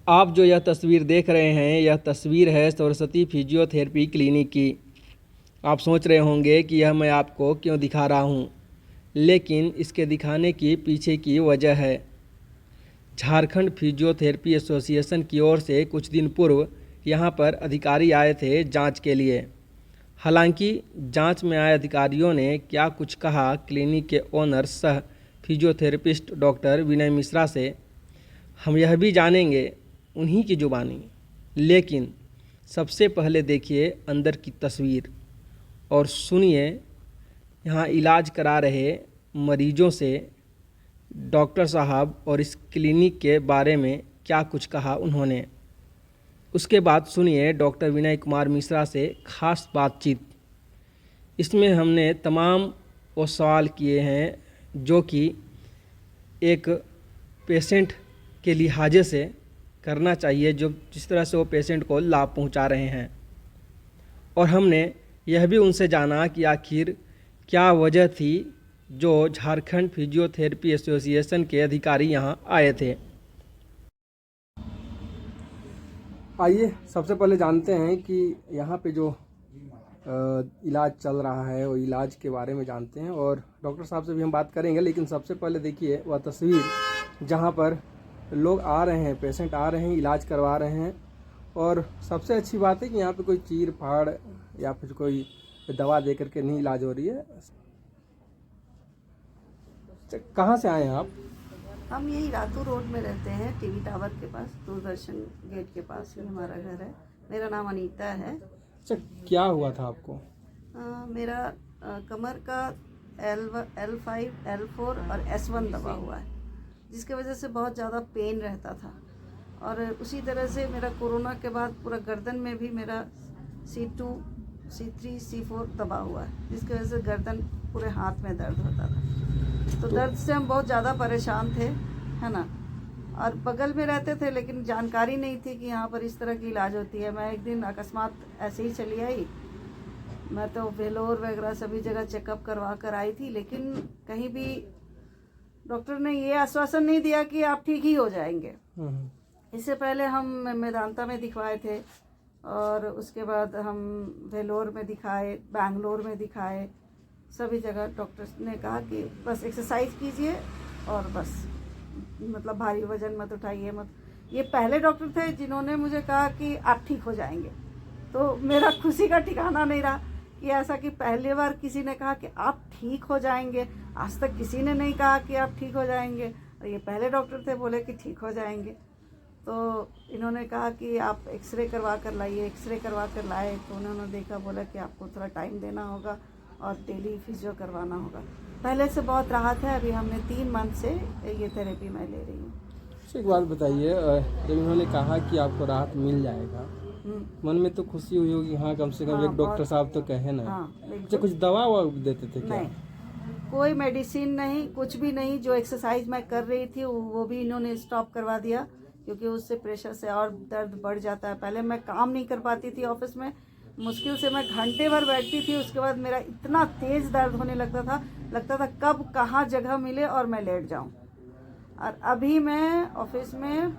आप जो यह तस्वीर देख रहे हैं, यह तस्वीर है सरस्वती फिजियोथेरेपी क्लिनिक की। आप सोच रहे होंगे कि यह मैं आपको क्यों दिखा रहा हूँ, लेकिन इसके दिखाने की पीछे की वजह है। झारखंड फिजियोथेरेपी एसोसिएशन की ओर से कुछ दिन पूर्व यहाँ पर अधिकारी आए थे जांच के लिए। हालांकि जांच में आए अधिकारियों ने क्या कुछ कहा क्लिनिक के ओनर सह फिजियोथेरेपिस्ट डॉक्टर विनय मिश्रा से, हम यह भी जानेंगे उन्हीं की जुबानी। लेकिन सबसे पहले देखिए अंदर की तस्वीर और सुनिए यहाँ इलाज करा रहे मरीजों से डॉक्टर साहब और इस क्लिनिक के बारे में क्या कुछ कहा उन्होंने। उसके बाद सुनिए डॉक्टर विनय कुमार मिश्रा से खास बातचीत। इसमें हमने तमाम वो सवाल किए हैं जो कि एक पेशेंट के लिहाजे से करना चाहिए, जो जिस तरह से वो पेशेंट को लाभ पहुंचा रहे हैं। और हमने यह भी उनसे जाना कि आखिर क्या वजह थी जो झारखंड फिजियोथेरेपी एसोसिएशन के अधिकारी यहाँ आए थे। आइए सबसे पहले जानते हैं कि यहाँ पे जो इलाज चल रहा है वो इलाज के बारे में जानते हैं, और डॉक्टर साहब से भी हम बात करेंगे। लेकिन सबसे पहले देखिए वह तस्वीर जहाँ पर लोग आ रहे हैं, पेशेंट आ रहे हैं, इलाज करवा रहे हैं। और सबसे अच्छी बात है कि यहाँ पे कोई चीर फाड़ या फिर कोई दवा दे करके नहीं इलाज हो रही है। कहाँ से आए हैं आप? हम यही रातू रोड में रहते हैं, टीवी टावर के पास, दूरदर्शन गेट के पास ही हमारा घर है। मेरा नाम अनीता है। अच्छा, क्या हुआ था आपको? मेरा कमर का L5, L4 और S1 दबा हुआ है, जिसके वजह से बहुत ज़्यादा पेन रहता था। और उसी तरह से मेरा कोरोना के बाद पूरा गर्दन में भी मेरा C2, C3, C4 दबा हुआ है, जिसकी वजह से गर्दन पूरे हाथ में दर्द होता था। तो दर्द से हम बहुत ज़्यादा परेशान थे, है ना। और बगल में रहते थे, लेकिन जानकारी नहीं थी कि यहाँ पर इस तरह की इलाज होती है। मैं एक दिन अकस्मात ऐसे ही चली आई। मैं तो वेलोर वगैरह सभी जगह चेकअप करवा कर आई थी, लेकिन कहीं भी डॉक्टर ने ये आश्वासन नहीं दिया कि आप ठीक ही हो जाएंगे। इससे पहले हम मेदांता में दिखवाए थे, और उसके बाद हम वेलोर में दिखाए, बैंगलोर में दिखाए। सभी जगह डॉक्टर्स ने कहा कि बस एक्सरसाइज कीजिए और बस, मतलब भारी वजन मत उठाइए मत। ये पहले डॉक्टर थे जिन्होंने मुझे कहा कि आप ठीक हो जाएंगे। तो मेरा खुशी का ठिकाना नहीं रहा कि ऐसा कि पहली बार किसी ने कहा कि आप ठीक हो जाएंगे। आज तक किसी ने नहीं कहा कि आप ठीक हो जाएंगे, और ये पहले डॉक्टर थे, बोले कि ठीक हो जाएंगे। तो इन्होंने कहा कि आप एक्सरे करवा कर लाइए। एक्सरे करवा कर लाए तो उन्होंने देखा, बोला कि आपको थोड़ा टाइम देना होगा और डेली फिजियो करवाना होगा। पहले से बहुत राहत है। अभी हमने 3 मंथ से ये थेरेपी मैं ले रही हूँ। एक बात बताइए, जब उन्होंने कहा कि आपको राहत मिल जाएगा, मन में तो खुशी हुई होगी, हाँ कम से कम हाँ, एक डॉक्टर साहब तो कहे ना। अच्छा, कुछ दवा देते थे क्या? नहीं, कोई मेडिसिन नहीं, कुछ भी नहीं। जो एक्सरसाइज मैं कर रही थी वो भी इन्होंने स्टॉप करवा दिया, क्योंकि उससे प्रेशर से और दर्द बढ़ जाता है। पहले मैं काम नहीं कर पाती थी ऑफिस में, मुश्किल से मैं घंटे भर बैठती थी। उसके बाद मेरा इतना तेज़ दर्द होने लगता था कब कहाँ जगह मिले और मैं लेट जाऊं। और अभी मैं ऑफिस में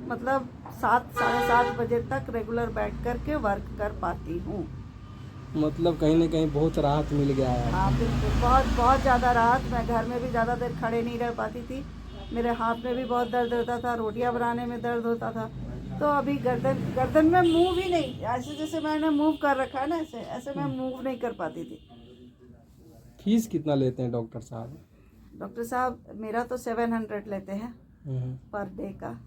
मतलब 7, साढ़े 7 बजे तक रेगुलर बैठ कर के वर्क कर पाती हूँ। मतलब कहीं ना कहीं बहुत राहत मिल गया है। हाँ बिल्कुल, बहुत बहुत ज़्यादा राहत। मैं घर में भी ज़्यादा देर खड़े नहीं रह पाती थी। मेरे हाथ में भी बहुत दर्द होता था, रोटियां बनाने में दर्द होता था। तो अभी गर्दन में मूव ही नहीं, ऐसे जैसे मैंने मूव कर रखा है ना, ऐसे मैं मूव नहीं कर पाती थी। फीस कितना लेते हैं डॉक्टर साहब? डॉक्टर साहब मेरा तो 700 लेते हैं पर डे का।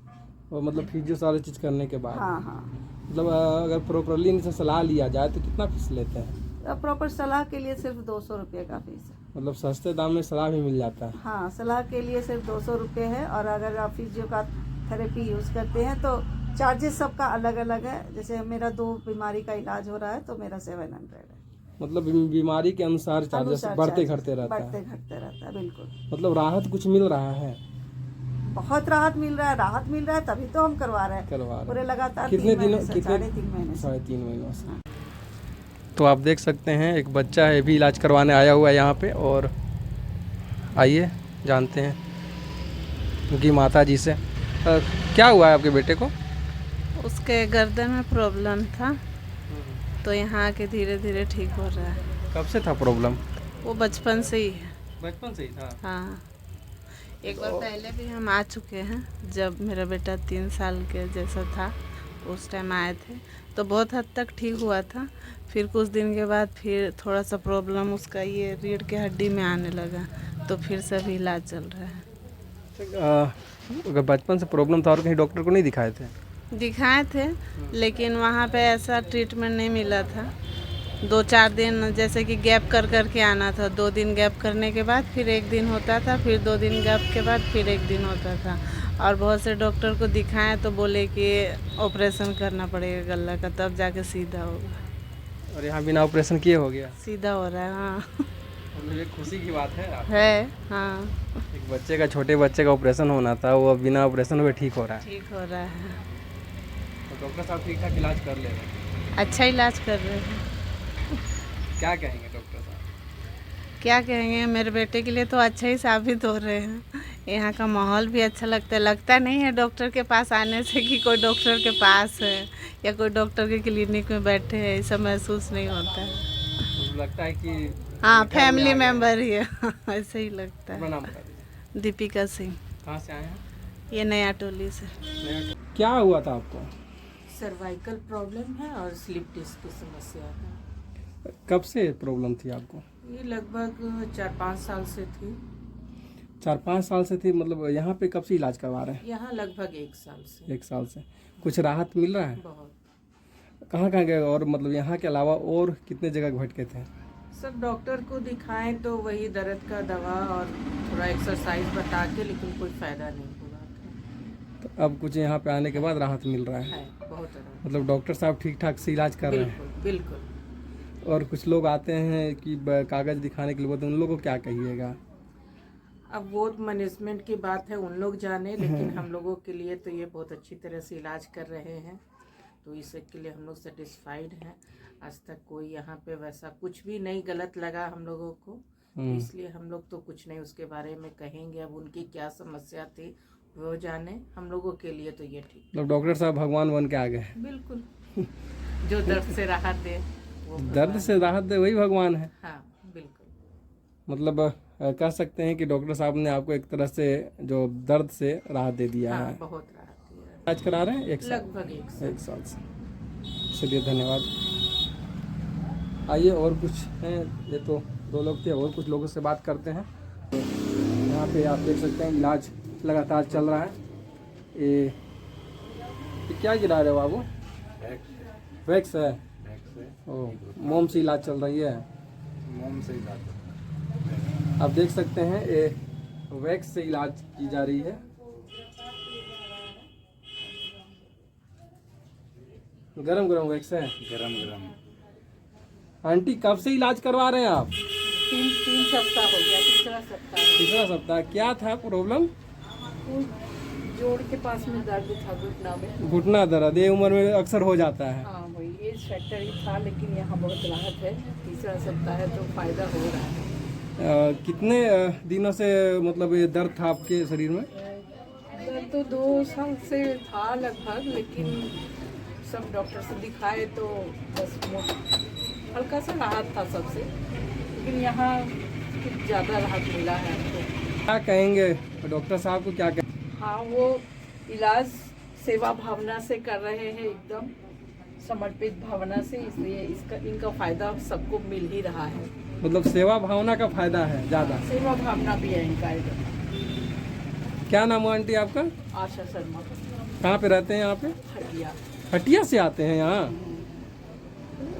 और मतलब फिजियो सारी चीज़ करने के बाद? हाँ हाँ। मतलब अगर प्रॉपरली इनसे सलाह लिया जाए तो कितना फीस लेते हैं? प्रॉपर सलाह के लिए सिर्फ 200 रुपये का फीस है। मतलब सस्ते दाम में सलाह भी मिल जाता है? हाँ, सलाह के लिए सिर्फ 200 रुपये है। और अगर आप फिजियो का थेरेपी यूज़ करते हैं तो चार्जेस सबका अलग अलग है। जैसे मेरा 2 बीमारी का इलाज हो रहा है तो मेरा 700 है। मतलब बीमारी के अनुसार चार्जेस बढ़ते घटते रहता है। बिल्कुल। मतलब राहत कुछ मिल रहा है? बहुत राहत मिल रहा है, तभी तो हम करवा रहे हैं पूरे लगातार। कितने दिनों? 3.5 महीने से। 3.5 महीनों से। तो आप देख सकते हैं एक बच्चा है भी इलाज करवाने आया हुआ है यहाँ पे, और आइए जानते हैं उनकी माता जी से। क्या हुआ है आपके बेटे को? उसके गर्दन में प्रॉब्लम था, तो यहाँ आके धीरे धीरे ठीक हो रहा है। कब से था प्रॉब्लम? वो बचपन से ही है। बचपन से ही था। हाँ, एक बार पहले भी हम आ चुके हैं, जब मेरा बेटा 3 साल के जैसा था उस टाइम आए थे, तो बहुत हद तक ठीक हुआ था। फिर कुछ दिन के बाद फिर थोड़ा सा प्रॉब्लम उसका ये रीढ़ के हड्डी में आने लगा, तो फिर सभी इलाज चल रहा है। अगर बचपन से प्रॉब्लम था और कहीं डॉक्टर को नहीं दिखाए थे? दिखाए थे, लेकिन वहाँ पे ऐसा ट्रीटमेंट नहीं मिला था। 2-4 दिन जैसे कि गैप कर कर के आना था, 2 दिन गैप करने के बाद फिर 1 दिन होता था, फिर 2 दिन गैप के बाद फिर 1 दिन होता था। और बहुत से डॉक्टर को दिखाएं तो बोले कि ऑपरेशन करना पड़ेगा गला का, तब जाके सीधा होगा। और यहाँ बिना ऑपरेशन किए हो गया? सीधा हो रहा है। हाँ मतलब ये खुशी की बात है आपको? है। हाँ, एक बच्चे का, छोटे बच्चे का ऑपरेशन होना था, वो अब बिना ऑपरेशन हुए ठीक हो रहा है। ठीक हो रहा है। तो डॉक्टर साहब ठीक ठाक इलाज कर ले रहे हैं? अच्छा इलाज कर रहे हैं। क्या कहेंगे डॉक्टर साहब? क्या कहेंगे, मेरे बेटे के लिए तो अच्छा ही साबित हो रहे हैं। यहाँ का माहौल भी अच्छा लगता नहीं है डॉक्टर के पास आने से कि कोई डॉक्टर के पास है या कोई डॉक्टर के क्लिनिक में बैठे हैं, ऐसा महसूस नहीं होता है। तो लगता है कि हाँ, फैमिली मेम्बर ही है। ऐसे ही लगता अपना है। नाम बता दीजिए। दीपिका सिंह, कहाँ से आए हैं? ये नया टोली से। क्या हुआ था आपको? सर्वाइकल प्रॉब्लम है और स्लिप डिस्क की समस्या है। कब से प्रॉब्लम थी आपको? ये लगभग 4-5 साल से थी। 4-5 साल से थी? मतलब यहाँ पे कब से इलाज करवा रहे हैं? यहाँ लगभग 1 साल से। 1 साल से। कुछ राहत मिल रहा है? बहुत। कहाँ कहाँ गए और मतलब यहाँ के अलावा और कितने जगह भटके थे? सब डॉक्टर को दिखाएं तो वही दर्द का दवा और थोड़ा एक्सरसाइज बता के, लेकिन कोई फायदा नहीं हुआ था। तो अब कुछ यहाँ पे आने के बाद राहत मिल रहा है? बहुत राहत। मतलब डॉक्टर साहब ठीक ठाक से इलाज कर रहे हैं? बिल्कुल बिल्कुल। और कुछ लोग आते हैं कि कागज़ दिखाने के लिए बोलते हैं, उन लोगों को क्या कहिएगा? अब वो मैनेजमेंट की बात है, उन लोग जाने, लेकिन हम लोगों के लिए तो ये बहुत अच्छी तरह से इलाज कर रहे हैं, तो इसके लिए हम लोग सेटिस्फाइड हैं। आज तक कोई यहाँ पे वैसा कुछ भी नहीं गलत लगा हम लोगों को, तो इसलिए हम लोग तो कुछ नहीं उसके बारे में कहेंगे। अब उनकी क्या समस्या थी वो जाने, हम लोगों के लिए तो ये ठीक। मतलब डॉक्टर साहब भगवान बन के आ गए? बिल्कुल। जो दर्द से राहत दे वो दर्द से राहत दे वही भगवान है। हाँ बिल्कुल। मतलब कह सकते हैं कि डॉक्टर साहब ने आपको एक तरह से जो दर्द से राहत दे दिया हाँ, है। बहुत राहत दिया है। इलाज करा रहे हैं 1 साल? लगभग 1 साल से। चलिए धन्यवाद। आइए, और कुछ हैं, ये तो 2 लोग थे, और कुछ लोगों से बात करते हैं। तो यहाँ पे आप देख सकते हैं इलाज लगातार चल रहा है। ये क्या गिरा रहे हो बाबू? वैक्स है? ओ, मोम से इलाज चल रही है? मोम से इलाज। आप देख सकते हैं ये वैक्स से इलाज की जा रही है। गरम गरम वैक्स है? गरम गरम। आंटी कब से इलाज करवा रहे हैं आप? 3 सप्ताह हो गया, तीसरा सप्ताह है। तीसरा सप्ताह। क्या था प्रॉब्लम? जोड़ के पास में दर्द था, घुटना में। घुटना दर्द ये उम्र में अक्सर हो जाता है। हाँ वही एज फैक्टर ही था, लेकिन यहाँ बहुत राहत है। तीसरा सप्ताह है तो फायदा हो रहा है। कितने दिनों से मतलब ये दर्द था आपके शरीर में? दर्द तो 2 साल से था लगभग, लेकिन सब डॉक्टर से दिखाए तो बस हल्का सा राहत था सबसे, लेकिन यहाँ कुछ ज़्यादा राहत मिला है हमको। क्या कहेंगे डॉक्टर साहब को? क्या कहेंगे? हाँ, वो इलाज सेवा भावना से कर रहे हैं, एकदम समर्पित भावना से, इसलिए इनका फायदा सबको मिल ही रहा है। मतलब सेवा भावना का फायदा है ज़्यादा? सेवा भावना भी है इनका एकदम। क्या नाम है आंटी आपका? आशा शर्मा। कहाँ पे रहते हैं यहाँ पे? हटिया। हटिया से आते हैं यहाँ?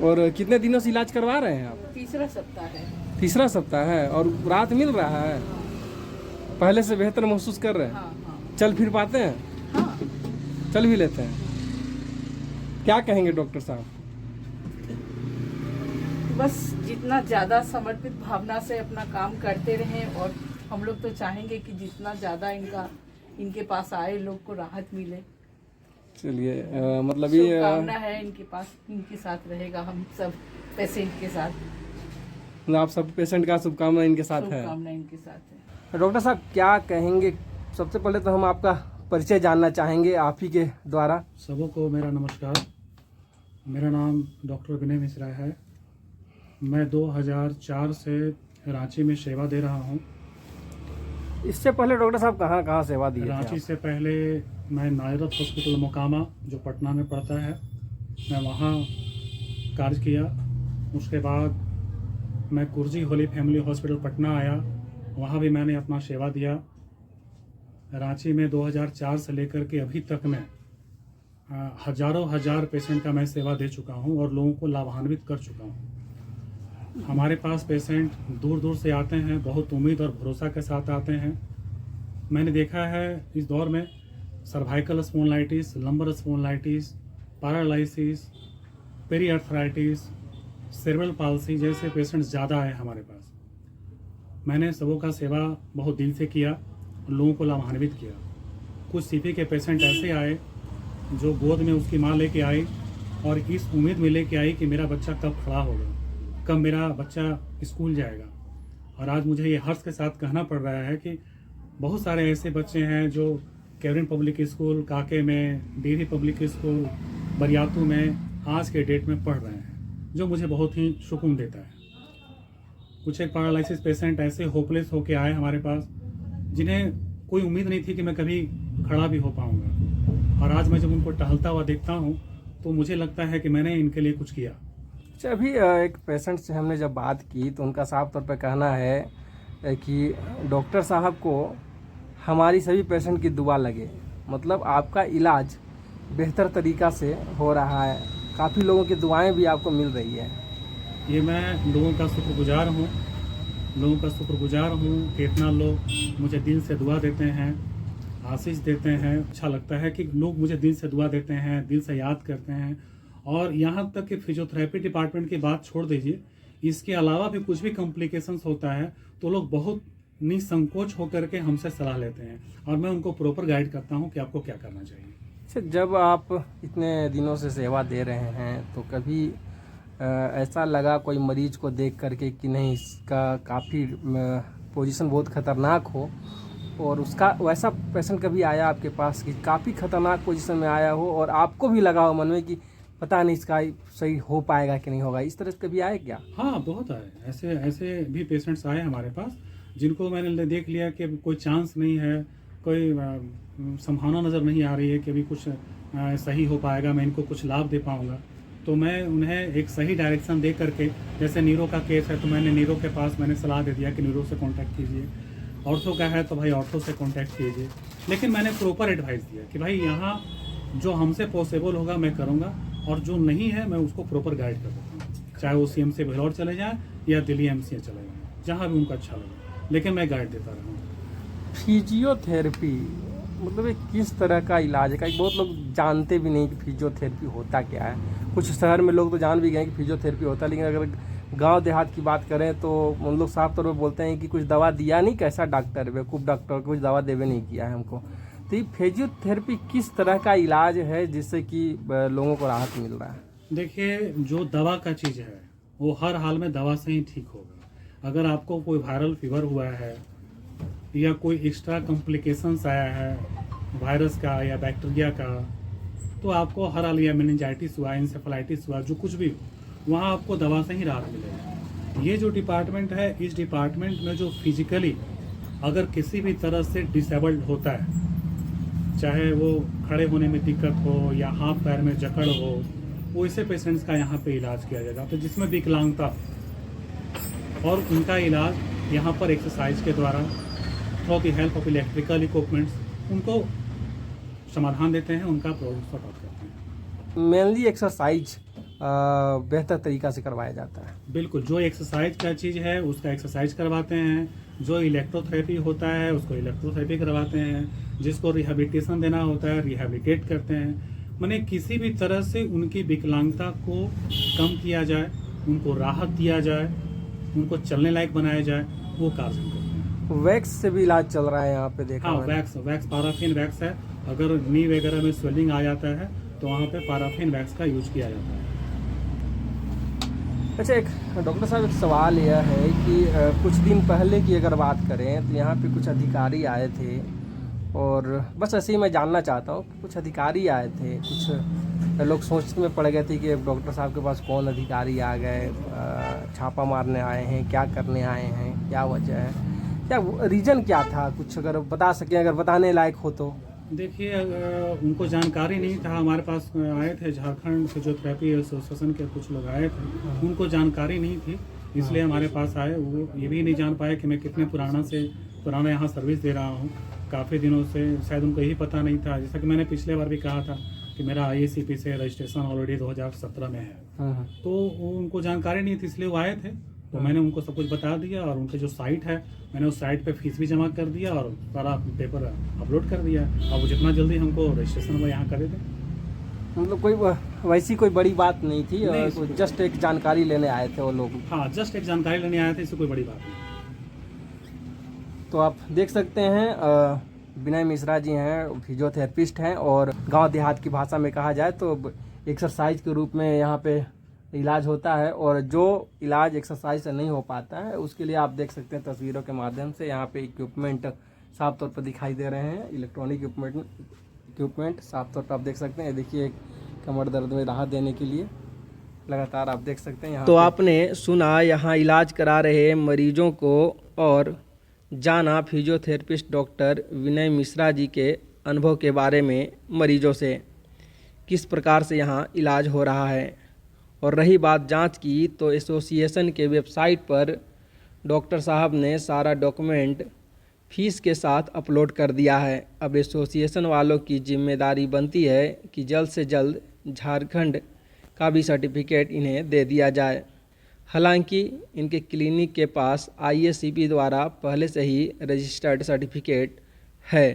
और कितने दिनों से इलाज करवा रहे हैं आप? तीसरा सप्ताह है। तीसरा सप्ताह है। और राहत मिल रहा है? पहले से बेहतर महसूस कर रहे हैं? हाँ हाँ चल फिर पाते हैं? हाँ। चल भी लेते हैं? क्या कहेंगे डॉक्टर साहब? बस जितना ज़्यादा समर्पित भावना से अपना काम करते रहें, और हम लोग तो चाहेंगे कि जितना ज़्यादा इनके पास आए लोग को राहत मिले। चलिए मतलब ये शुभकामना है इनके पास, इनके साथ रहेगा, हम सब पेशेंट के साथ। मतलब आप सब पेशेंट का शुभकामना इनके साथ है? शुभकामना इनके साथ है। डॉक्टर साहब क्या कहेंगे? सबसे पहले तो हम आपका परिचय जानना चाहेंगे आप ही के द्वारा। सबको मेरा नमस्कार। मेरा नाम डॉक्टर विनय मिश्रा है। मैं 2004 से रांची में सेवा दे रहा हूँ। इससे पहले डॉक्टर साहब कहाँ कहाँ सेवा दी? रांची से पहले मैं नायरत हॉस्पिटल मोकामा, जो पटना में पड़ता है, मैं वहाँ कार्य किया। उसके बाद मैं कुर्जी होली फैमिली हॉस्पिटल पटना आया, वहाँ भी मैंने अपना सेवा दिया। रांची में 2004 से लेकर के अभी तक मैं हजारों हजार पेशेंट का मैं सेवा दे चुका हूँ और लोगों को लाभान्वित कर चुका हूँ। हमारे पास पेशेंट दूर दूर से आते हैं, बहुत उम्मीद और भरोसा के साथ आते हैं। मैंने देखा है इस दौर में cervical spondylitis, lumbar spondylitis, paralysis, periarthritis, cerebral palsy जैसे पेशेंट्स ज़्यादा आए हमारे पास। मैंने सबों का सेवा बहुत दिल से किया, लोगों को लाभान्वित किया। कुछ सीपी के पेशेंट ऐसे आए जो गोद में उसकी माँ लेके आई और इस उम्मीद में लेके आई कि मेरा बच्चा कब खड़ा होगा, कब मेरा बच्चा स्कूल जाएगा। और आज मुझे ये हर्ष के साथ कहना पड़ रहा है कि बहुत सारे ऐसे बच्चे हैं जो कैवरिन पब्लिक स्कूल, काके में, डेरी पब्लिक स्कूल, बरियातू में आज के डेट में पढ़ रहे हैं, जो मुझे बहुत ही सुकून देता है। कुछ एक पैरालिसिस पेशेंट ऐसे होपलेस होके आए हमारे पास, जिन्हें कोई उम्मीद नहीं थी कि मैं कभी खड़ा भी हो पाऊंगा। और आज मैं जब उनको टहलता हुआ देखता हूं तो मुझे लगता है कि मैंने इनके लिए कुछ किया। अच्छा, अभी एक पेशेंट से हमने जब बात की तो उनका साफ तौर पर कहना है कि डॉक्टर साहब को हमारी सभी पेशेंट की दुआ लगे, मतलब आपका इलाज बेहतर तरीक़ा से हो रहा है, काफ़ी लोगों की दुआएं भी आपको मिल रही है। ये मैं लोगों का शुक्रगुजार हूँ, कि इतना लोग मुझे दिल से दुआ देते हैं, आशीष देते हैं। अच्छा लगता है कि लोग मुझे दिल से दुआ देते हैं, दिल से याद करते हैं। और यहाँ तक कि फिजियोथेरेपी डिपार्टमेंट की बात छोड़ दीजिए, इसके अलावा भी कुछ भी कॉम्प्लिकेशंस होता है तो लोग बहुत निसंकोच होकर के हमसे सलाह लेते हैं और मैं उनको प्रॉपर गाइड करता हूँ कि आपको क्या करना चाहिए। अच्छा, जब आप इतने दिनों से सेवा दे रहे हैं तो कभी ऐसा लगा कोई मरीज को देख करके कि नहीं, इसका काफ़ी पोजीशन बहुत ख़तरनाक हो, और उसका वैसा पेशेंट कभी आया आपके पास कि काफ़ी ख़तरनाक पोजीशन में आया हो और आपको भी लगा हो मन में कि पता नहीं इसका सही हो पाएगा कि नहीं होगा, इस तरह से कभी आए क्या? हाँ, बहुत आए। ऐसे भी पेशेंट्स आए हमारे पास जिनको मैंने देख लिया कि कोई चांस नहीं है, कोई संभावना नज़र नहीं आ रही है कि अभी कुछ सही हो पाएगा, मैं इनको कुछ लाभ दे पाऊँगा। तो मैं उन्हें एक सही डायरेक्शन दे करके, जैसे नीरो का केस है तो मैंने नीरो के पास मैंने सलाह दे दिया कि नीरो से कांटेक्ट कीजिए, ऑर्थो का है तो भाई ऑर्थो से कांटेक्ट कीजिए। लेकिन मैंने प्रॉपर एडवाइस दिया कि भाई यहाँ जो हमसे पॉसिबल होगा मैं करूँगा और जो नहीं है मैं उसको प्रॉपर गाइड कर देता हूँ, चाहे वो CMC बेलोर चले जाए या दिल्ली MCA चले जाए, जहाँ भी उनको अच्छा लगे, लेकिन मैं गाइड देता रहूँगा। फिजियोथेरेपी मतलब एक किस तरह का इलाज है? बहुत लोग जानते भी नहीं कि फिजियोथेरेपी होता क्या है। कुछ शहर में लोग तो जान भी गए कि फिजियोथेरेपी होता है, लेकिन अगर गांव देहात की बात करें तो उन लोग साफ तौर पर बोलते हैं कि कुछ दवा दिया नहीं, कैसा डॉक्टर बेवकूफ़ डॉक्टर, कुछ दवा देवे नहीं किया है हमको। तो ये फिजियोथेरेपी किस तरह का इलाज है जिससे कि लोगों को राहत मिल रहा है? देखिए, जो दवा का चीज़ है वो हर हाल में दवा से ही ठीक होगा। अगर आपको कोई वायरल फीवर हुआ है या कोई एक्स्ट्रा कॉम्प्लिकेशंस आया है वायरस का या बैक्टीरिया का, तो आपको हर हाल, या मेनिंजाइटिस हुआ, इंसेफेलाइटिस हुआ, जो कुछ भी, वहाँ आपको दवा से ही राहत मिलेगा। ये जो डिपार्टमेंट है, इस डिपार्टमेंट में जो फिजिकली अगर किसी भी तरह से डिसेबल्ड होता है, चाहे वो खड़े होने में दिक्कत हो या हाथ पैर में जकड़ हो, वो ऐसे पेशेंट्स का यहाँ पे इलाज किया जाएगा। तो जिसमें विकलांगता, और उनका इलाज यहाँ पर एक्सरसाइज के द्वारा, through the help of electrical equipments, उनको समाधान देते हैं, उनका प्रॉब्लम सॉर्ट आउट करते हैं। मेनली एक्सरसाइज बेहतर तरीक़ा से करवाया जाता है। बिल्कुल, जो एक्सरसाइज का चीज़ है उसका एक्सरसाइज करवाते हैं, जो इलेक्ट्रोथेरेपी होता है उसको इलेक्ट्रोथेरेपी करवाते हैं, जिसको रिहेबिलिटेशन देना होता है रिहेबिलिटेट करते हैं। माने किसी भी तरह से उनकी विकलांगता को कम किया जाए, उनको राहत दिया जाए, उनको चलने लायक बनाया जाए, वो कार्य करते हैं। वैक्स से भी इलाज चल रहा है यहाँ पे, देखा? हाँ, वैक्स पाराफिन वैक्स है। अगर नी वगैरह में स्वेलिंग आ जाता है तो वहाँ पे पाराफिन वैक्स का यूज किया जाता है। अच्छा, एक डॉक्टर साहब, एक सवाल यह है कि कुछ दिन पहले की अगर बात करें तो यहाँ पे कुछ अधिकारी आए थे और बस ऐसे ही मैं जानना चाहता हूँ कि कुछ अधिकारी आए थे, कुछ लोग सोचने में पड़ गए थे कि डॉक्टर साहब के पास कौन अधिकारी आ गए, छापा मारने आए हैं, क्या करने आए हैं, क्या वजह है, क्या रीज़न क्या था, कुछ अगर बता सकें, अगर बताने लायक हो तो। देखिए, उनको जानकारी नहीं था। हमारे पास आए थे झारखंड फिजियोथेरेपी एसोसिएशन के कुछ लोग आए थे, उनको जानकारी नहीं थी, इसलिए हमारे पास आए। वो ये भी नहीं जान पाए कि मैं कितने पुराना यहाँ सर्विस दे रहा हूँ, काफ़ी दिनों से। शायद उनको यही पता नहीं था, जैसा कि मैंने पिछले बार भी कहा था कि मेरा IACP से रजिस्ट्रेशन ऑलरेडी 2017 में है। तो उनको जानकारी नहीं थी, इसलिए वो आए थे। तो मैंने उनको सब कुछ बता दिया, और उनके जो साइट है, मैंने उस साइट पे फीस भी जमा कर दिया और सारा पेपर अपलोड कर दिया। और वो जितना जल्दी हमको रजिस्ट्रेशन वो यहाँ करे थे। मतलब कोई वैसी कोई बड़ी बात नहीं थी, नहीं, जस्ट एक जानकारी लेने आए थे वो लोग। हाँ, जस्ट एक जानकारी लेने आए थे, इससे कोई बड़ी बात नहीं। तो आप देख सकते हैं विनय मिश्रा जी हैं, फिजियोथेरेपिस्ट हैं, और गांव देहात की भाषा में कहा जाए तो एक्सरसाइज के रूप में यहाँ पे इलाज होता है। और जो इलाज एक्सरसाइज से नहीं हो पाता है, उसके लिए आप देख सकते हैं तस्वीरों के माध्यम से यहाँ पे इक्विपमेंट साफ तौर पर दिखाई दे रहे हैं। इलेक्ट्रॉनिक इक्विपमेंट साफ तौर पर आप देख सकते हैं। देखिए, कमर दर्द में राहत देने के लिए लगातार आप देख सकते हैं यहाँ। तो आपने सुना यहाँ इलाज करा रहे मरीजों को और जाना फिजियोथेरेपिस्ट डॉक्टर विनय मिश्रा जी के अनुभव के बारे में, मरीजों से किस प्रकार से यहाँ इलाज हो रहा है। और रही बात जांच की, तो एसोसिएशन के वेबसाइट पर डॉक्टर साहब ने सारा डॉक्यूमेंट फीस के साथ अपलोड कर दिया है। अब एसोसिएशन वालों की जिम्मेदारी बनती है कि जल्द से जल्द झारखंड का भी सर्टिफिकेट इन्हें दे दिया जाए। हालांकि इनके क्लिनिक के पास IACP द्वारा पहले से ही रजिस्टर्ड सर्टिफिकेट है।